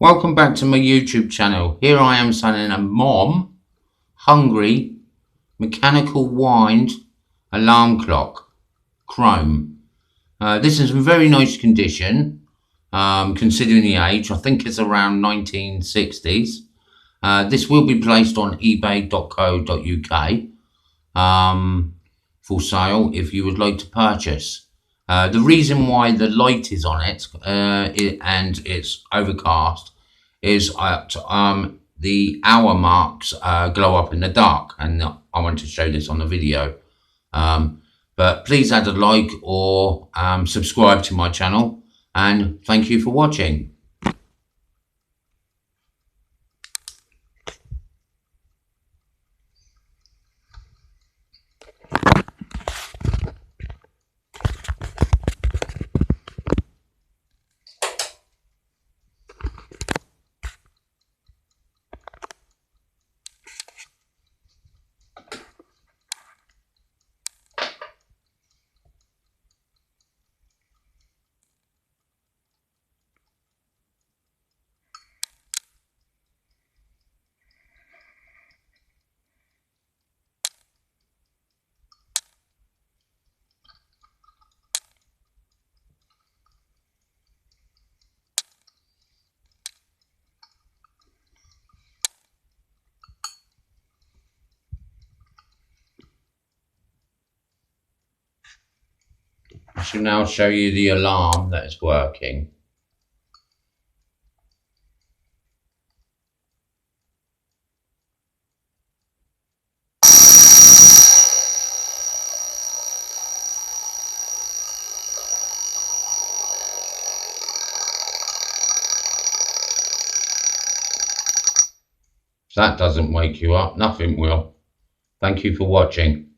Welcome back to my YouTube channel. Here I am selling a Mom Hungry mechanical wind alarm clock, chrome. This is in very nice condition, considering the age. I think it's around 1960s. This will be placed on ebay.co.uk for sale if you would like to purchase. The reason why the light is on it, and it's overcast is the hour marks glow up in the dark, and I want to show this on the video. But please add a like or subscribe to my channel, and thank you for watching. I shall now show you the alarm that is working. If that doesn't wake you up, nothing will. Thank you for watching.